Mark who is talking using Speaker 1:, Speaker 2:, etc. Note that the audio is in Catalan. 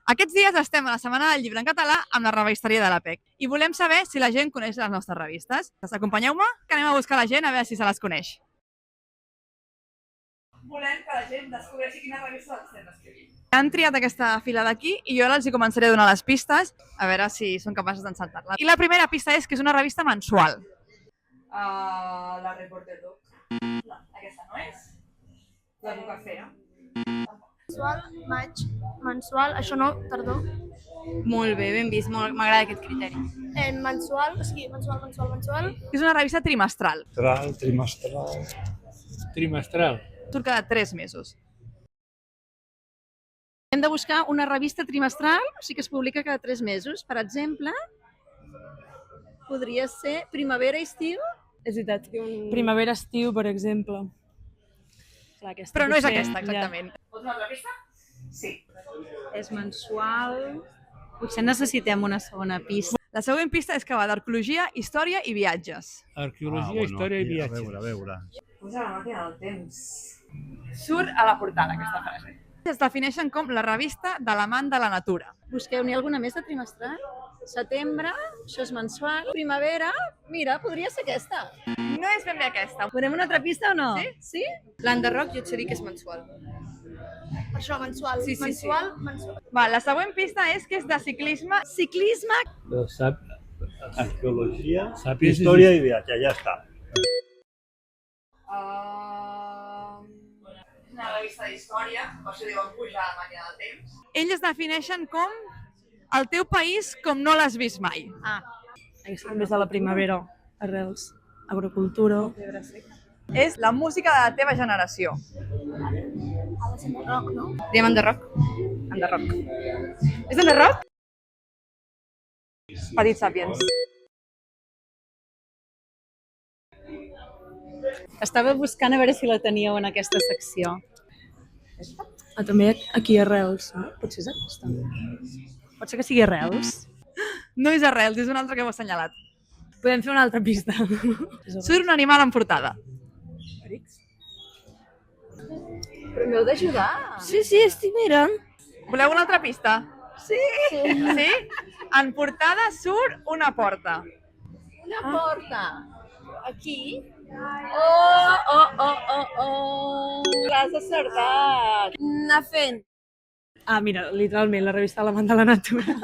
Speaker 1: Aquests dies estem a la Setmana del Llibre en Català amb la revisteria de l'APEC i volem saber si la gent coneix les nostres revistes. Acompanyeu-me, que anem a buscar la gent a veure si se les coneix. Volem que la gent descobreixi quines revistes estem escrivint. Han triat aquesta fila d'aquí i jo ara els hi començaré a donar les pistes, a veure si són capaces d'encertar-la. I la primera pista és que és una revista mensual. La Reporter Doc. Aquesta no és? La Bucafera.
Speaker 2: Mensual, maig, mensual, això no, tardor.
Speaker 3: Molt bé, ben vist, m'agrada aquest criteri.
Speaker 2: Mensual, o sigui, mensual.
Speaker 1: És una revista trimestral.
Speaker 4: Trimestral.
Speaker 1: Surt cada 3 mesos.
Speaker 3: Hem de buscar una revista trimestral, o sigui que es publica cada 3 mesos. Per exemple, podria ser Primavera i Estiu.
Speaker 5: És veritat, primavera-estiu, per exemple. Clar,
Speaker 1: però no és aquesta, exactament. Vols una altra pista? Sí.
Speaker 3: És mensual. Potser necessitem una segona pista.
Speaker 1: La següent pista és que va d'arqueologia, història i viatges.
Speaker 4: Arqueologia, història i viatges.
Speaker 6: A veure.
Speaker 1: Posa la màquina del temps. Surt a la portada aquesta frase. Es defineixen com la revista de l'amant de la natura.
Speaker 3: Busqueu-n'hi alguna més de trimestral? Setembre, això és mensual. Primavera, mira, podria ser aquesta.
Speaker 1: No és ben bé aquesta.
Speaker 3: Podem una altra pista o no?
Speaker 1: Sí?
Speaker 3: L'Enderroc jo et sé dir que és mensual.
Speaker 2: Per això, mensual.
Speaker 1: Sí.
Speaker 2: Mensual.
Speaker 1: Va, la següent pista és que és de ciclisme.
Speaker 3: Ciclisme.
Speaker 6: Arqueologia,
Speaker 4: Sapiens
Speaker 6: història i viatge, ja està.
Speaker 1: Una revista d'història, per això diuen pujar a la màquina del temps. Ells es defineixen com el teu país com no l'has vist mai.
Speaker 5: Aquesta també és de la primavera, arrels, agrocultura.
Speaker 1: És la música de la teva generació.
Speaker 2: Ha de ser de rock, no?
Speaker 3: Diem Enderroc.
Speaker 1: Enderroc. És Enderroc? Petit Sapiens.
Speaker 3: Estava buscant a veure si la teníeu en aquesta secció.
Speaker 5: També aquí arrels, no? Potser és aquesta. Pot ser que sigui arrels.
Speaker 1: No és arrels, és una altra que heu assenyalat.
Speaker 5: Podem fer una altra pista.
Speaker 1: Surt un animal en portada.
Speaker 3: Però m'heu d'ajudar.
Speaker 5: Sí, estic mirant.
Speaker 1: Voleu una altra pista? Sí? En portada surt una porta.
Speaker 3: Una porta. Aquí? L'has acertat.
Speaker 2: Anar fent.
Speaker 5: Mira, literalment, la revista de l'amant de la natura.